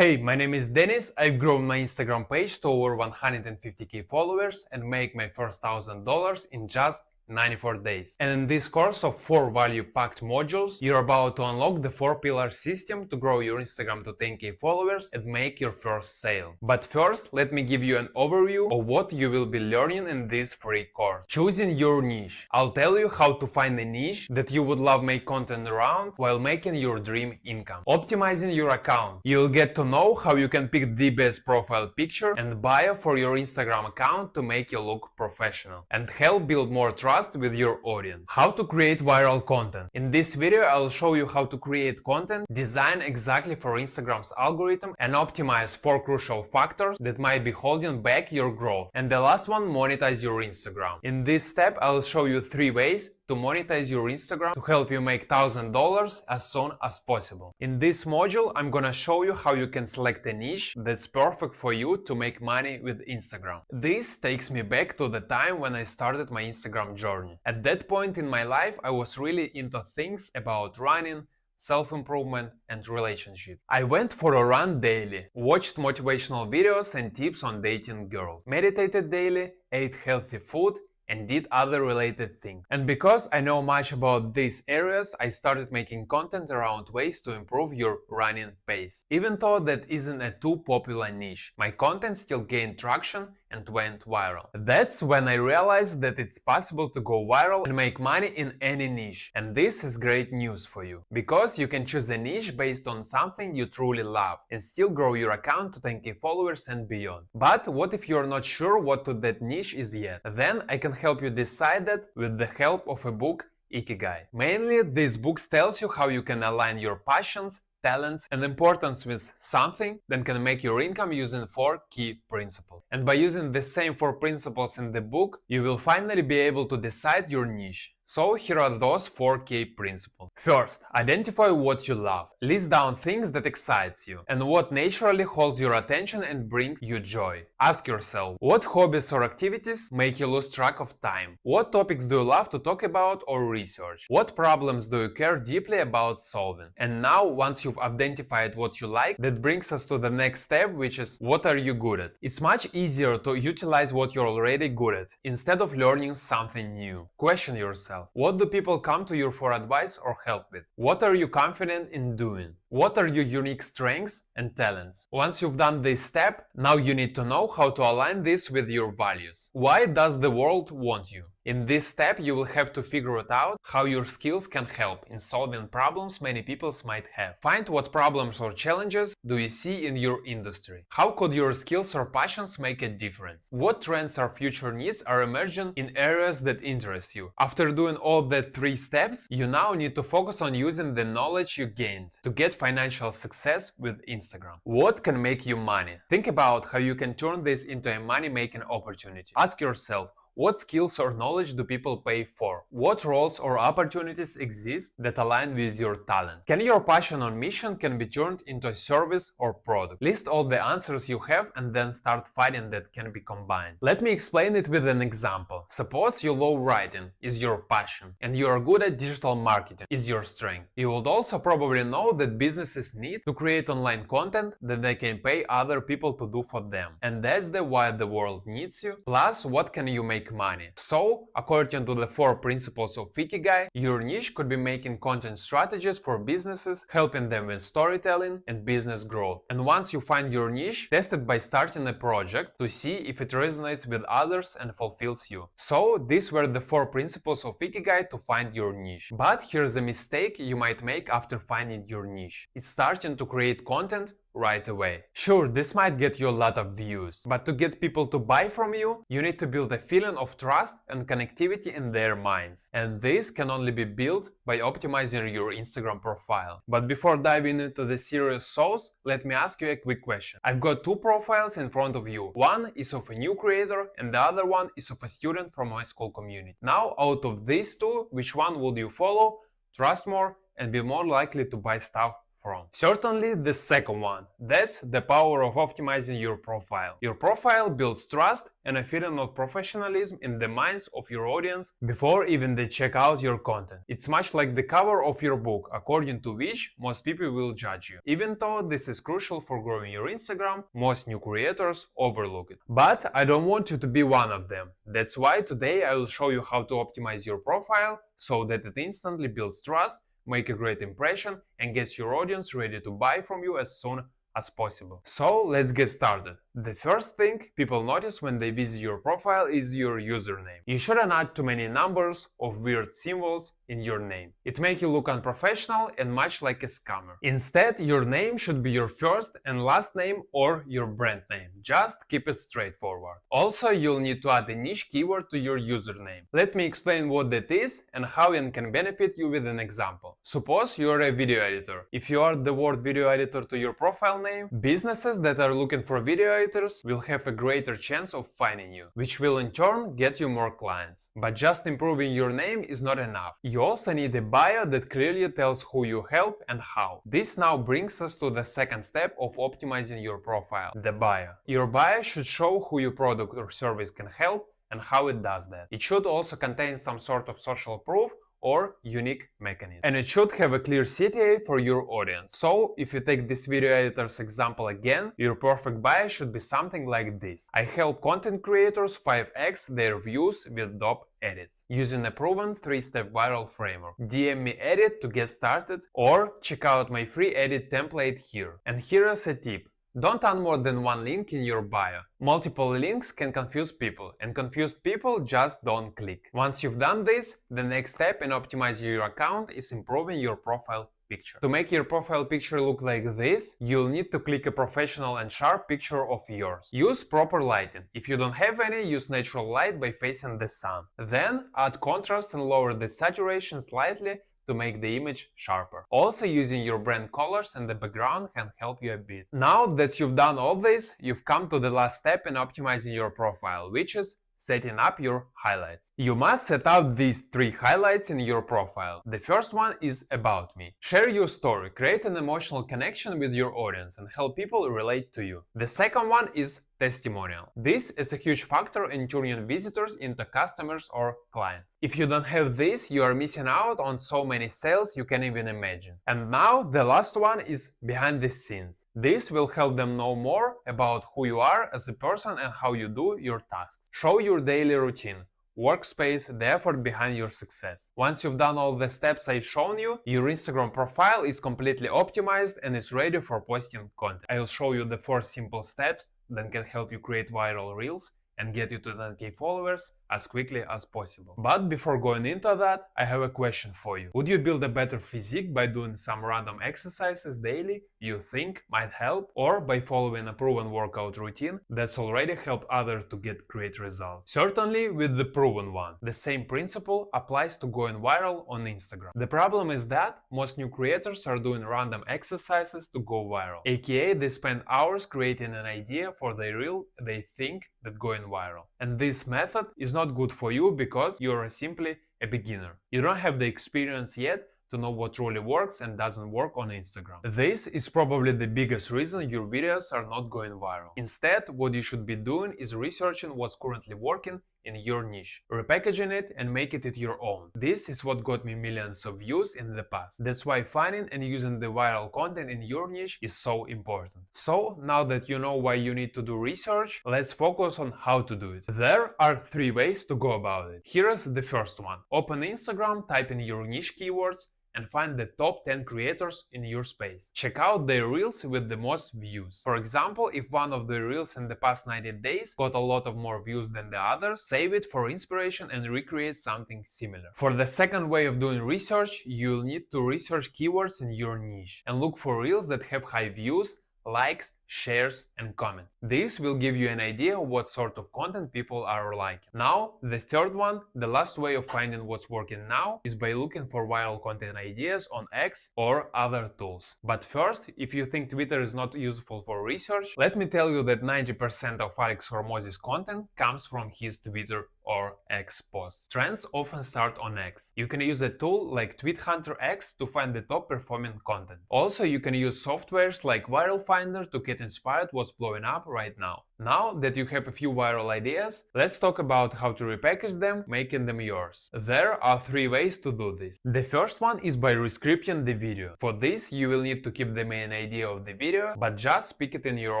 Hey, my name is Dennis. I've grown my Instagram page to over 150k followers and make my first $1,000 in just 94 days. And in this course of 4 value-packed modules, you're about to unlock the 4-pillar system to grow your Instagram to 10k followers and make your first sale. But first, let me give you an overview of what you will be learning in this free course. Choosing your niche. I'll tell you how to find a niche that you would love make content around while making your dream income. Optimizing your account. You'll get to know how you can pick the best profile picture and bio for your Instagram account to make you look professional and help build more trust with your audience. How to create viral content. In this video, I'll show you how to create content designed exactly for Instagram's algorithm and optimize 4 crucial factors that might be holding back your growth. And the last one, monetize your Instagram. In this step, I'll show you 3 ways to monetize your Instagram to help you make $1,000 as soon as possible. In this module, I'm gonna show you how you can select a niche that's perfect for you to make money with Instagram. This takes me back to the time when I started my Instagram journey. At that point in my life, I was really into things about running, self-improvement and relationships. I went for a run daily, watched motivational videos and tips on dating girls, meditated daily, ate healthy food, and did other related things. And because I know much about these areas, I started making content around ways to improve your running pace. Even though that isn't a too popular niche, my content still gained traction and went viral. That's when I realized that it's possible to go viral and make money in any niche. And this is great news for you, because you can choose a niche based on something you truly love and still grow your account to 10k followers and beyond. But what if you're not sure what that niche is yet? Then I can help you decide that with the help of a book, Ikigai. Mainly, this book tells you how you can align your passions, talents and importance with something that can make your income using 4 key principles. And by using the same 4 principles in the book, you will finally be able to decide your niche. So here are those 4 key principles. First, identify what you love. List down things that excites you and what naturally holds your attention and brings you joy. Ask yourself, what hobbies or activities make you lose track of time? What topics do you love to talk about or research? What problems do you care deeply about solving? And now, once you've identified what you like, that brings us to the next step, which is what are you good at? It's much easier to utilize what you're already good at instead of learning something new. Question yourself. What do people come to you for advice or help with? What are you confident in doing? What are your unique strengths and talents? Once you've done this step, now you need to know how to align this with your values. Why does the world want you? In this step, you will have to figure it out how your skills can help in solving problems many people might have. Find what problems or challenges do you see in your industry. How could your skills or passions make a difference? What trends or future needs are emerging in areas that interest you? After doing all the 3 steps, you now need to focus on using the knowledge you gained to get financial success with Instagram. What can make you money? Think about how you can turn this into a money-making opportunity. Ask yourself, what skills or knowledge do people pay for? What roles or opportunities exist that align with your talent? Can your passion or mission can be turned into a service or product? List all the answers you have and then start finding that can be combined. Let me explain it with an example. Suppose you love writing is your passion and you are good at digital marketing is your strength. You would also probably know that businesses need to create online content that they can pay other people to do for them. And that's the why the world needs you. Plus, what can you make money? So, according to the 4 principles of Ikigai, your niche could be making content strategies for businesses, helping them with storytelling and business growth. And once you find your niche, test it by starting a project to see if it resonates with others and fulfills you. So, these were the 4 principles of Ikigai to find your niche. But here's a mistake you might make after finding your niche. It's starting to create content right away. Sure, this might get you a lot of views, but to get people to buy from you, you need to build a feeling of trust and connectivity in their minds. And this can only be built by optimizing your Instagram profile. But before diving into the serious sauce, let me ask you a quick question. I've got 2 profiles in front of you. One is of a new creator and the other one is of a student from my school community. Now, out of these 2, which one would you follow, trust more, and be more likely to buy stuff from. Certainly the second one. That's the power of optimizing your profile. Your profile builds trust and a feeling of professionalism in the minds of your audience before even they check out your content. It's much like the cover of your book, according to which most people will judge you. Even though this is crucial for growing your Instagram, most new creators overlook it. But I don't want you to be one of them. That's why today I will show you how to optimize your profile so that it instantly builds trust, make a great impression, and gets your audience ready to buy from you as soon as possible. So let's get started. The first thing people notice when they visit your profile is your username. You shouldn't add too many numbers or weird symbols in your name. It makes you look unprofessional and much like a scammer. Instead, your name should be your first and last name or your brand name. Just keep it straightforward. Also, you'll need to add a niche keyword to your username. Let me explain what that is and how it can benefit you with an example. Suppose you're a video editor. If you add the word video editor to your profile name, businesses that are looking for video editors will have a greater chance of finding you, which will in turn get you more clients. But just improving your name is not enough. You also need a bio that clearly tells who you help and how. This now brings us to the second step of optimizing your profile, the bio. Your bio should show who your product or service can help and how it does that. It should also contain some sort of social proof or unique mechanism. And it should have a clear CTA for your audience. So, if you take this video editor's example again, your perfect bio should be something like this. I help content creators 5x their views with dope edits using a proven 3-step viral framework. DM me edit to get started or check out my free edit template here. And here is a tip. Don't add more than one link in your bio. Multiple links can confuse people, and confused people just don't click. Once you've done this, the next step in optimizing your account is improving your profile picture. To make your profile picture look like this, you'll need to click a professional and sharp picture of yours. Use proper lighting. If you don't have any, use natural light by facing the sun. Then add contrast and lower the saturation slightly to make the image sharper. Also, using your brand colors and the background can help you a bit. Now that you've done all this, you've come to the last step in optimizing your profile, which is setting up your highlights. You must set up these 3 highlights in your profile. The first one is about me. Share your story, create an emotional connection with your audience and help people relate to you. The second one is testimonial. This is a huge factor in turning visitors into customers or clients. If you don't have this, you are missing out on so many sales you can even imagine. And now the last one is behind the scenes. This will help them know more about who you are as a person and how you do your tasks. Show your daily routine, workspace, the effort behind your success. Once you've done all the steps I've shown you, your Instagram profile is completely optimized and is ready for posting content. I'll show you the 4 simple steps that can help you create viral reels and get you to 10k followers as quickly as possible. But before going into that, I have a question for you. Would you build a better physique by doing some random exercises daily you think might help, or by following a proven workout routine that's already helped others to get great results? Certainly with the proven one. The same principle applies to going viral on Instagram. The problem is that most new creators are doing random exercises to go viral, aka they spend hours creating an idea for their reel they think that going viral. And this method is not good for you because you're simply a beginner. You don't have the experience yet to know what truly works and doesn't work on Instagram. This is probably the biggest reason your videos are not going viral. Instead, what you should be doing is researching what's currently working in your niche, repackaging it and make it your own. This is what got me millions of views in the past. That's why finding and using the viral content in your niche is so important. So now that you know why you need to do research, let's focus on how to do it. There are 3 ways to go about it. Here's the first one. Open Instagram, type in your niche keywords and find the top 10 creators in your space. Check out their reels with the most views. For example, if one of the reels in the past 90 days got a lot of more views than the others, save it for inspiration and recreate something similar. For the second way of doing research, you'll need to research keywords in your niche and look for reels that have high views, likes shares, and comments. This will give you an idea of what sort of content people are liking. Now, the third one, the last way of finding what's working now is by looking for viral content ideas on X or other tools. But first, if you think Twitter is not useful for research, let me tell you that 90% of Alex Hormozzi's content comes from his Twitter or X posts. Trends often start on X. You can use a tool like TweetHunter X to find the top performing content. Also, you can use softwares like Viral Finder to get inspired what's blowing up right now. Now that you have a few viral ideas, let's talk about how to repackage them, making them yours. There are 3 ways to do this. The first one is by rescripting the video. For this, you will need to keep the main idea of the video, but just speak it in your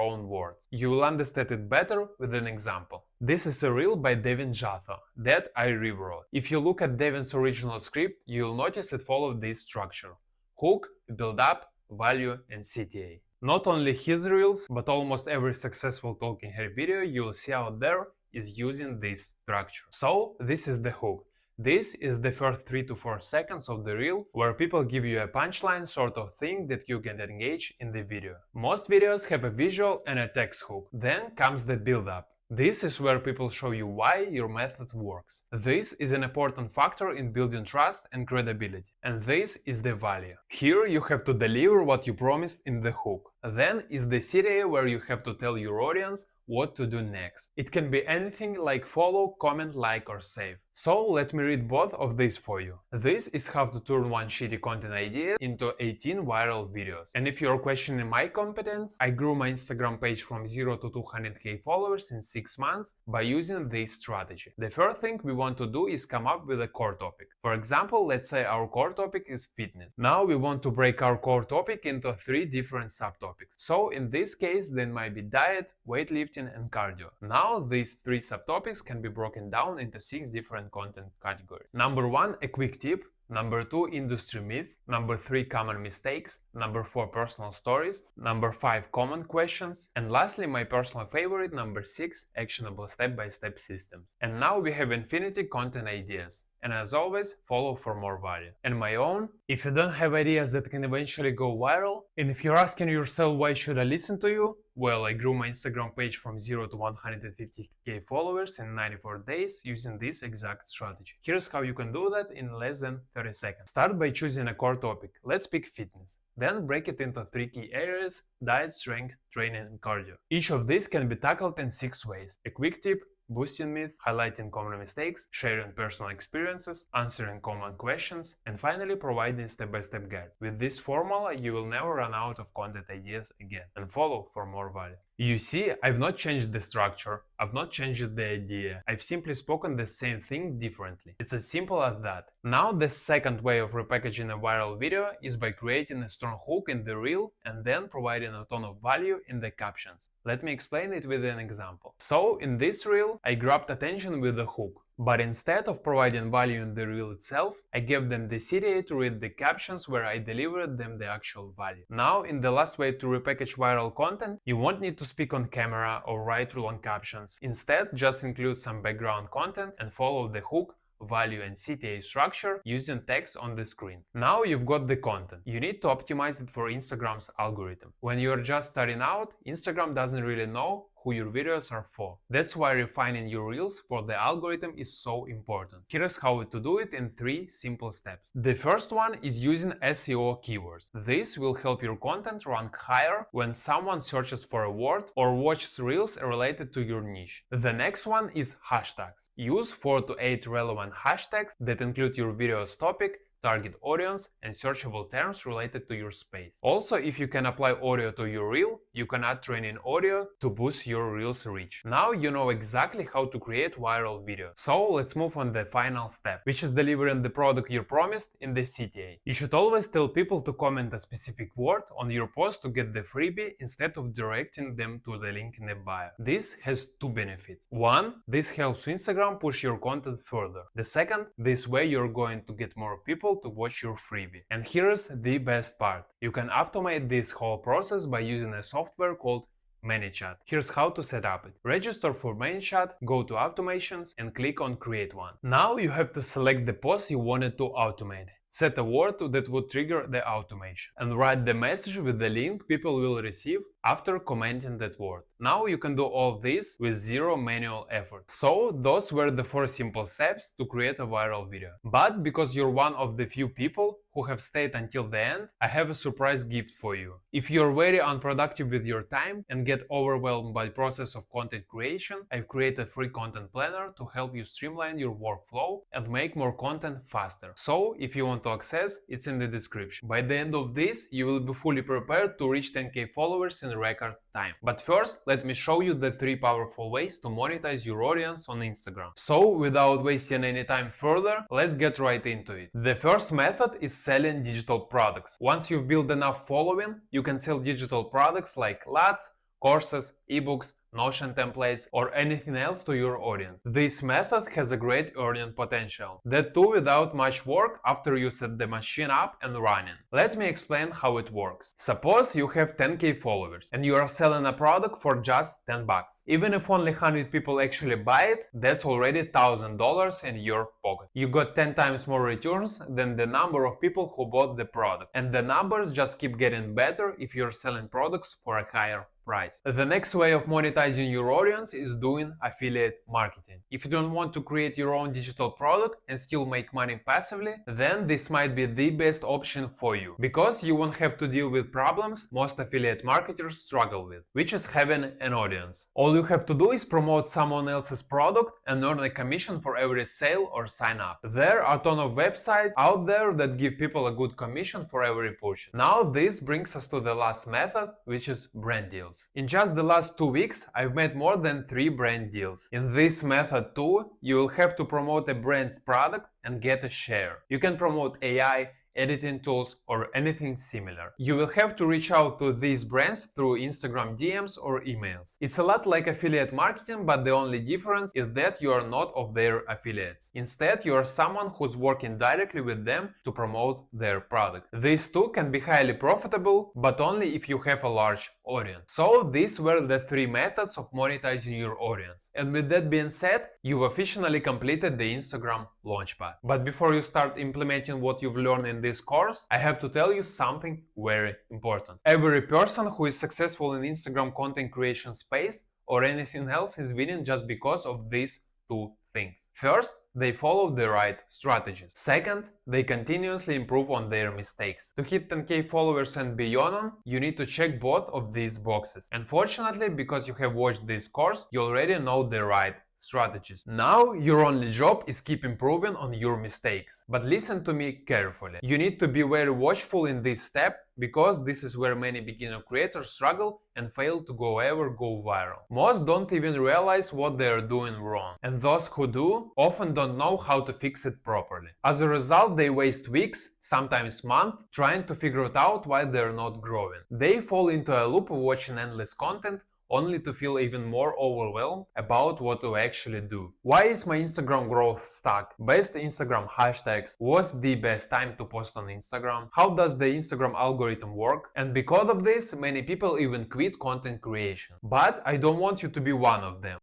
own words. You will understand it better with an example. This is a reel by Devin Jatho that I rewrote. If you look at Devin's original script, you'll notice it followed this structure: hook, build up, value, and CTA. Not only his reels, but almost every successful talking head video you'll see out there is using this structure. So this is the hook. This is the first 3 to 4 seconds of the reel where people give you a punchline sort of thing that you can engage in the video. Most videos have a visual and a text hook. Then comes the build up. This is where people show you why your method works. This is an important factor in building trust and credibility. And this is the value. Here you have to deliver what you promised in the hook. Then is the CTA where you have to tell your audience what to do next. It can be anything like follow, comment, like, or save. So let me read both of these for you. This is how to turn one shitty content idea into 18 viral videos. And if you're questioning my competence, I grew my Instagram page from 0 to 200k followers in 6 months by using this strategy. The first thing we want to do is come up with a core topic. For example, let's say our core topic is fitness. Now we want to break our core topic into 3 different subtopics. So in this case, there might be diet, weightlifting, and cardio. Now these 3 subtopics can be broken down into 6 different content categories. Number 1, a quick tip. Number 2, industry myth. Number 3, common mistakes. Number 4, personal stories. Number 5, common questions. And lastly, my personal favorite, number 6, actionable step-by-step systems. And now we have infinity content ideas. And as always, follow for more value. And my own, if you don't have ideas that can eventually go viral, and if you're asking yourself why should I listen to you, well, I grew my Instagram page from 0 to 150k followers in 94 days using this exact strategy. Here's how you can do that in less than 30 seconds. Start by choosing a core topic. Let's pick fitness. Then break it into 3 key areas: diet, strength, training, and cardio. Each of these can be tackled in 6 ways: a quick tip, boosting myth, highlighting common mistakes, sharing personal experiences, answering common questions, and finally providing step-by-step guides. With this formula, you will never run out of content ideas again. And follow for more value. You see, I've not changed the structure, I've not changed the idea, I've simply spoken the same thing differently. It's as simple as that. Now the second way of repackaging a viral video is by creating a strong hook in the reel and then providing a ton of value in the captions. Let me explain it with an example. So in this reel, I grabbed attention with a hook. But instead of providing value in the reel itself, I gave them the CTA to read the captions where I delivered them the actual value. Now, in the last way to repackage viral content, you won't need to speak on camera or write long captions. Instead, just include some background content and follow the hook, value, and CTA structure using text on the screen. Now you've got the content. You need to optimize it for Instagram's algorithm. When you're just starting out, Instagram doesn't really know who your videos are for. That's why refining your reels for the algorithm is so important. Here's how to do it in 3 simple steps. The first one is using SEO keywords. This will help your content rank higher when someone searches for a word or watches reels related to your niche. The next one is hashtags. Use 4 to 8 relevant hashtags that include your video's topic, target audience, and searchable terms related to your space. Also, if you can apply audio to your reel, you can add training audio to boost your reel's reach. Now you know exactly how to create viral videos. So let's move on the final step, which is delivering the product you promised in the CTA. You should always tell people to comment a specific word on your post to get the freebie instead of directing them to the link in the bio. This has 2 benefits. 1, this helps Instagram push your content further. The second, this way you're going to get more people to watch your freebie. And here's the best part. You can automate this whole process by using a software called ManyChat. Here's how to set up it. Register for ManyChat, go to Automations and click on Create One. Now you have to select the post you wanted to automate. Set a word that would trigger the automation and write the message with the link people will receive after commenting that word. Now you can do all this with zero manual effort. So those were the 4 simple steps to create a viral video. But because you're one of the few people who have stayed until the end, I have a surprise gift for you. If you're very unproductive with your time and get overwhelmed by the process of content creation, I've created a free content planner to help you streamline your workflow and make more content faster. So if you want to access, it's in the description. By the end of this, you will be fully prepared to reach 10k followers in record time. But first, let me show you the 3 powerful ways to monetize your audience on Instagram. So without wasting any time further, let's get right into it. The first method is selling digital products. Once you've built enough following, you can sell digital products like LUTs, courses, ebooks, Notion templates, or anything else to your audience. This method has a great earning potential. That too without much work after you set the machine up and running. Let me explain how it works. Suppose you have 10k followers and you are selling a product for just 10 bucks. Even if only 100 people actually buy it, that's already $1,000 in your pocket. You got 10 times more returns than the number of people who bought the product. And the numbers just keep getting better if you're selling products for a higher price. The next way of monetizing your audience is doing affiliate marketing. If you don't want to create your own digital product and still make money passively, then this might be the best option for you, because you won't have to deal with problems most affiliate marketers struggle with, which is having an audience. All you have to do is promote someone else's product and earn a commission for every sale or sign up. There are a ton of websites out there that give people a good commission for every purchase. Now this brings us to the last method, which is brand deals. In just the last 2 weeks, I've made more than 3 brand deals. In this method too, you will have to promote a brand's product and get a share. You can promote AI, editing tools, or anything similar. You will have to reach out to these brands through Instagram DMs or emails. It's a lot like affiliate marketing, but the only difference is that you are not of their affiliates. Instead, you are someone who's working directly with them to promote their product. These too can be highly profitable, but only if you have a large audience. So these were the 3 methods of monetizing your audience. And with that being said, you've officially completed the Instagram Launchpad. But before you start implementing what you've learned in this course, I have to tell you something very important. Every person who is successful in Instagram content creation space or anything else is winning just because of these 2 things. First, they follow the right strategies. Second, they continuously improve on their mistakes. To hit 10k followers and beyond, you need to check both of these boxes. Unfortunately, because you have watched this course, you already know the right strategies. Now your only job is keep improving on your mistakes. But listen to me carefully. You need to be very watchful in this step, because this is where many beginner creators struggle and fail to go viral. Most don't even realize what they are doing wrong, and those who do often don't know how to fix it properly. As a result, they waste weeks, sometimes months, trying to figure it out why they're not growing. They fall into a loop of watching endless content, only to feel even more overwhelmed about what to actually do. Why is my Instagram growth stuck? Best Instagram hashtags. What's the best time to post on Instagram? How does the Instagram algorithm work? And because of this, many people even quit content creation. But I don't want you to be one of them.